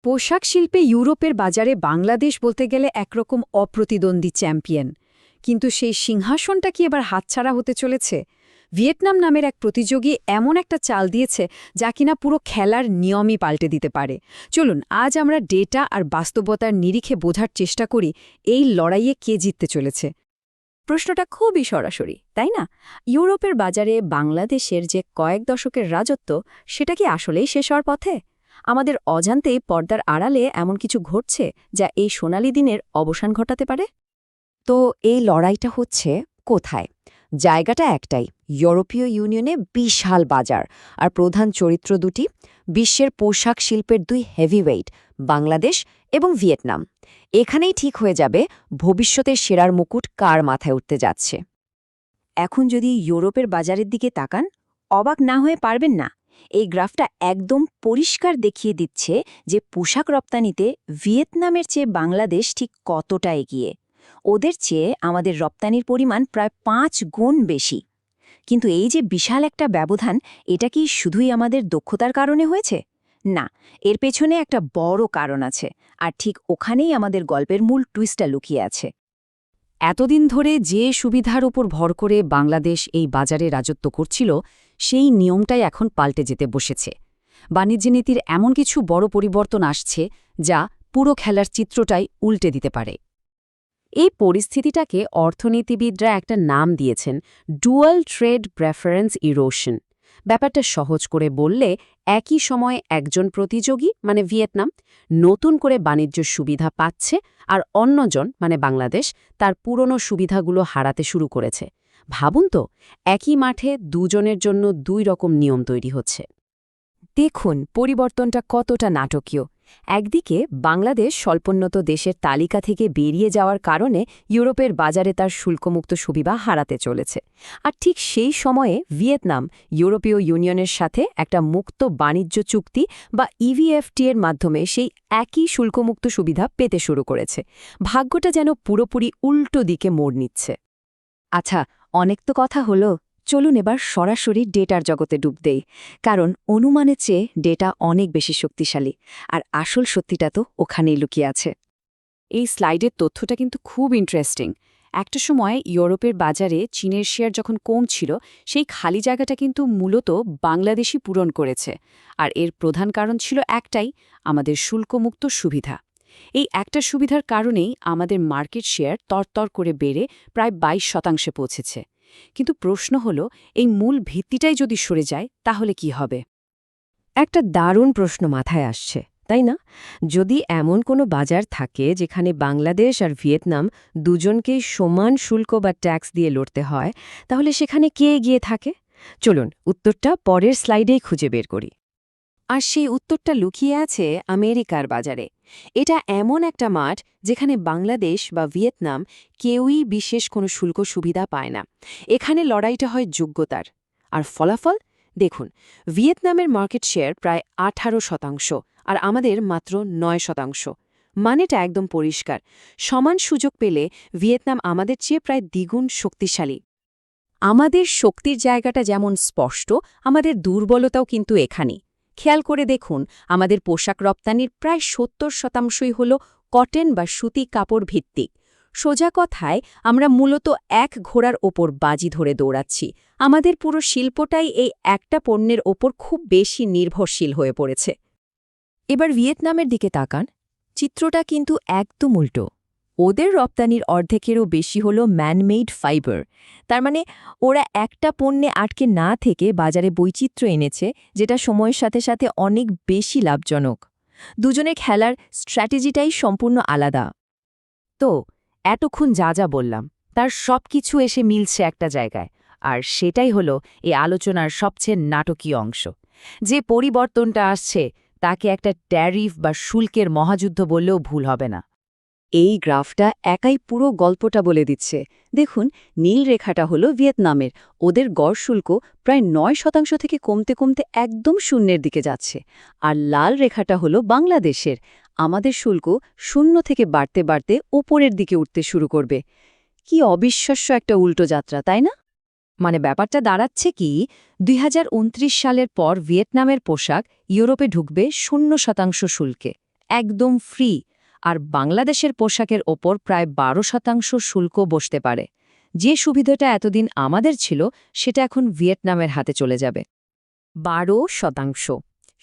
পোশাক শিল্পে ইউরোপের বাজারে বাংলাদেশ বলতে গেলে একরকম অপ্রতিদ্বন্দ্বী চ্যাম্পিয়ন। কিন্তু সেই সিংহাসনটা কি এবার হাতছাড়া হতে চলেছে? ভিয়েতনাম নামের এক প্রতিযোগী এমন একটা চাল দিয়েছে যা কিনা পুরো খেলার নিয়মই পাল্টে দিতে পারে। চলুন আজ আমরা ডেটা আর বাস্তবতার নিরিখে বোঝার চেষ্টা করি এই লড়াইয়ে কে জিততে চলেছে। প্রশ্নটা খুবই সরাসরি, তাই না? ইউরোপের বাজারে বাংলাদেশের যে কয়েক দশকের রাজত্ব, সেটা কি আসলেই শেষ হওয়ার পথে? আমাদের অজান্তেই পর্দার আড়ালে এমন কিছু ঘটছে যা এই সোনালি দিনের অবসান ঘটাতে পারে। তো এই লড়াইটা হচ্ছে কোথায়? জায়গাটা একটাই, ইউরোপীয় ইউনিয়নে বিশাল বাজার, আর প্রধান চরিত্র দুটি, বিশ্বের পোশাক শিল্পের দুই হেভিওয়েট, বাংলাদেশ এবং ভিয়েতনাম। এখানেই ঠিক হয়ে যাবে ভবিষ্যতের সেরার মুকুট কার মাথায় উঠতে যাচ্ছে। এখন যদি ইউরোপের বাজারের দিকে তাকান, অবাক না হয়ে পারবেন না। এই গ্রাফটা একদম পরিষ্কার দেখিয়ে দিচ্ছে যে পোশাক রপ্তানিতে ভিয়েতনামের চেয়ে বাংলাদেশ ঠিক কতটা এগিয়ে। ওদের চেয়ে আমাদের রপ্তানির পরিমাণ প্রায় ৫ গুণ বেশি। কিন্তু এই যে বিশাল একটা ব্যবধান, এটা কি শুধুই আমাদের দক্ষতার কারণে হয়েছে? না, এর পেছনে একটা বড় কারণ আছে, আর ঠিক ওখানেই আমাদের গল্পের মূল টুইস্টটা লুকিয়ে আছে। এতদিন ধরে যে সুবিধার উপর ভর করে বাংলাদেশ এই বাজারে রাজত্ব করছিল, সেই নিয়মটাই এখন পাল্টে যেতে বসেছে। বাণিজ্য নীতির এমন কিছু বড় পরিবর্তন আসছে যা পুরো খেলার চিত্রটাই উল্টে দিতে পারে। এই পরিস্থিতিটাকে অর্থনীতিবিদরা একটা নাম দিয়েছেন ডুয়াল ট্রেড প্রেফারেন্স ইরোশন। ব্যাপারটা সহজ করে বললে, একই সময়ে একজন প্রতিযোগী মানে ভিয়েতনাম নতুন করে বাণিজ্য সুবিধা পাচ্ছে, আর অন্যজন মানে বাংলাদেশ তার পুরনো সুবিধাগুলো হারাতে শুরু করেছে। ভাবুন তো, একই মাঠে দুজনের জন্য দুই রকম নিয়ম তৈরি হচ্ছে। দেখুন পরিবর্তনটা কতটা নাটকীয়। একদিকে বাংলাদেশ স্বল্পোন্নত দেশের তালিকা থেকে বেরিয়ে যাওয়ার কারণে ইউরোপের বাজারে তার শুল্কমুক্ত সুবিধা হারাতে চলেছে, আর ঠিক সেই সময়ে ভিয়েতনাম ইউরোপীয় ইউনিয়নের সাথে একটা মুক্ত বাণিজ্য চুক্তি বা ইভিএফটি এর মাধ্যমে সেই একই শুল্কমুক্ত সুবিধা পেতে শুরু করেছে। ভাগ্যটা যেন পুরোপুরি উল্টো দিকে মোড় নিচ্ছে। আচ্ছা, অনেক তো কথা হলো, চলুন এবার সরাসরি ডেটার জগতে ডুব দেই। কারণ অনুমানের চেয়ে ডেটা অনেক বেশি শক্তিশালী, আর আসল সত্যিটা তো ওখানেই লুকিয়ে আছে। এই স্লাইডের তথ্যটা কিন্তু খুব ইন্টারেস্টিং। একটা সময় ইউরোপের বাজারে চীনের শেয়ার যখন কম ছিল, সেই খালি জায়গাটা কিন্তু মূলত বাংলাদেশই পূরণ করেছে। আর এর প্রধান কারণ ছিল একটাই, আমাদের শুল্কমুক্ত সুবিধা। এই একটা সুবিধার কারণেই আমাদের মার্কেট শেয়ার তরতর করে বেড়ে প্রায় ২২% পৌঁছেছে। কিন্তু প্রশ্ন হলো, এই মূল ভিত্তিটাই যদি সরে যায় তাহলে কি হবে? একটা দারুণ প্রশ্ন মাথায় আসছে, তাই না? যদি এমন কোনো বাজার থাকে যেখানে বাংলাদেশ আর ভিয়েতনাম দুজনকেই সমান শুল্ক বা ট্যাক্স দিয়ে লড়তে হয়, তাহলে সেখানে কে এগিয়ে থাকে? চলুন উত্তরটা পরের স্লাইডেই খুঁজে বের করি। আর সেই উত্তরটা লুকিয়ে আছে আমেরিকার বাজারে। এটা এমন একটা মাঠ যেখানে বাংলাদেশ বা ভিয়েতনাম কেউই বিশেষ কোনো শুল্ক সুবিধা পায় না। এখানে লড়াইটা হয় যোগ্যতার। আর ফলাফল দেখুন, ভিয়েতনামের মার্কেট শেয়ার প্রায় 18%, আর আমাদের মাত্র 9%। মানেটা একদম পরিষ্কার, সমান সুযোগ পেলে ভিয়েতনাম আমাদের চেয়ে প্রায় দ্বিগুণ শক্তিশালী। আমাদের শক্তির জায়গাটা যেমন স্পষ্ট, আমাদের দুর্বলতাও কিন্তু এখানেই। খেয়াল করে দেখুন, আমাদের পোশাক রপ্তানির প্রায় ৭০% হল কটন বা সুতি কাপড় ভিত্তিক। সোজা কথায় আমরা মূলত এক ঘোড়ার ওপর বাজি ধরে দৌড়াচ্ছি। আমাদের পুরো শিল্পটাই এই একটা পণ্যের ওপর খুব বেশি নির্ভরশীল হয়ে পড়েছে। এবার ভিয়েতনামের দিকে তাকান, চিত্রটা কিন্তু একদম উল্টো। ওদের রপ্তানির অর্ধেকেরও বেশি হল ম্যানমেইড ফাইবার। তার মানে ওরা একটা পণ্যে আটকে না থেকে বাজারে বৈচিত্র্য এনেছে, যেটা সময়ের সাথে সাথে অনেক বেশি লাভজনক। দুজনের খেলার স্ট্র্যাটেজিটাই সম্পূর্ণ আলাদা। তো এতক্ষণ যা যা বললাম তার সব কিছু এসে মিলছে একটা জায়গায়, আর সেটাই হলো এই আলোচনার সবচেয়ে নাটকীয় অংশ। যে পরিবর্তনটা আসছে তাকে একটা ট্যারিফ বা শুল্কের মহাযুদ্ধ বললেও ভুল হবে না। এই গ্রাফটা একাই পুরো গল্পটা বলে দিচ্ছে। দেখুন, নীল রেখাটা হলো ভিয়েতনামের, ওদের গড় শুল্ক প্রায় 9% থেকে কমতে কমতে একদম শূন্যের দিকে যাচ্ছে। আর লাল রেখাটা হলো বাংলাদেশের, আমাদের শুল্ক 0 থেকে বাড়তে বাড়তে ওপরের দিকে উঠতে শুরু করবে। কি অবিশ্বাস্য একটা উল্টো যাত্রা, তাই না? মানে ব্যাপারটা দাঁড়াচ্ছে কি, 2029 সালের পর ভিয়েতনামের পোশাক ইউরোপে ঢুকবে 0% শুল্কে। একদম ফ্রি, আর বাংলাদেশের পোশাকের ওপর প্রায় 12% শুল্ক বসতে পারে। যে সুবিধাটা এতদিন আমাদের ছিল সেটা এখন ভিয়েতনামের হাতে চলে যাবে। 12%।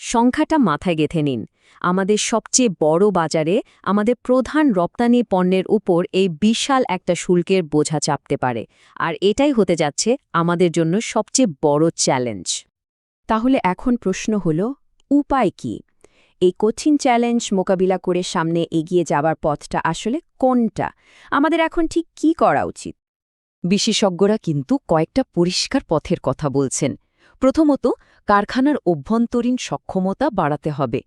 সংখ্যাটা মাথায় গেঁথে নিন। আমাদের সবচেয়ে বড় বাজারে আমাদের প্রধান রপ্তানি পণ্যের উপর এই বিশাল একটা শুল্কের বোঝা চাপতে পারে, আর এটাই হতে যাচ্ছে আমাদের জন্য সবচেয়ে বড় চ্যালেঞ্জ। তাহলে এখন প্রশ্ন হল, উপায় কি? এই কঠিন চ্যালেঞ্জ মোকাবিলা করে সামনে এগিয়ে যাবার পথটা আসলে কোনটা? আমাদের এখন ঠিক কি করা উচিত? বিশেষজ্ঞরা কিন্তু কয়েকটা পরিষ্কার পথের কথা বলছেন। প্রথমত, কারখানার অভ্যন্তরীণ সক্ষমতা বাড়াতে হবে।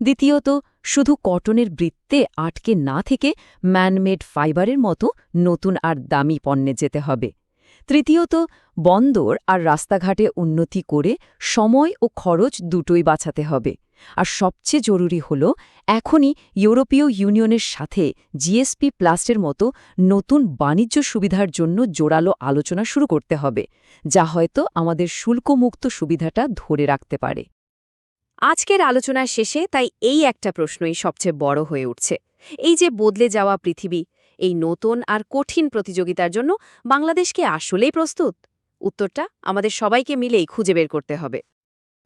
দ্বিতীয়ত, শুধু কটনের বৃত্তে আটকে না থেকে ম্যানমেড ফাইবারের মতো নতুন আর দামি পণ্যে যেতে হবে। তৃতীয়ত, বন্দর আর রাস্তাঘাটে উন্নতি করে সময় ও খরচ দুটোই বাঁচাতে হবে। আর সবচেয়ে জরুরি হল, এখনই ইউরোপীয় ইউনিয়নের সাথে জিএসপি প্লাসের মতো নতুন বাণিজ্য সুবিধার জন্য জোরালো আলোচনা শুরু করতে হবে, যা হয়তো আমাদের শুল্কমুক্ত সুবিধাটা ধরে রাখতে পারে। আজকের আলোচনার শেষে তাই এই একটা প্রশ্নই সবচেয়ে বড় হয়ে উঠছে। এই যে বদলে যাওয়া পৃথিবী, এই নতুন আর কঠিন প্রতিযোগিতার জন্য বাংলাদেশ কি আসলেই প্রস্তুত? উত্তরটা আমাদের সবাইকে মিলেই খুঁজে বের করতে হবে।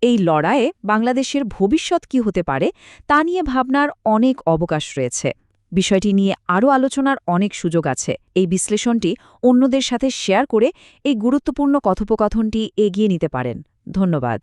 এই লড়াইয়ে বাংলাদেশের ভবিষ্যৎ কি হতে পারে তা নিয়ে ভাবনার অনেক অবকাশ রয়েছে। বিষয়টি নিয়ে আরও আলোচনার অনেক সুযোগ আছে। এই বিশ্লেষণটি অন্যদের সাথে শেয়ার করে এই গুরুত্বপূর্ণ কথোপকথনটি এগিয়ে নিতে পারেন। ধন্যবাদ।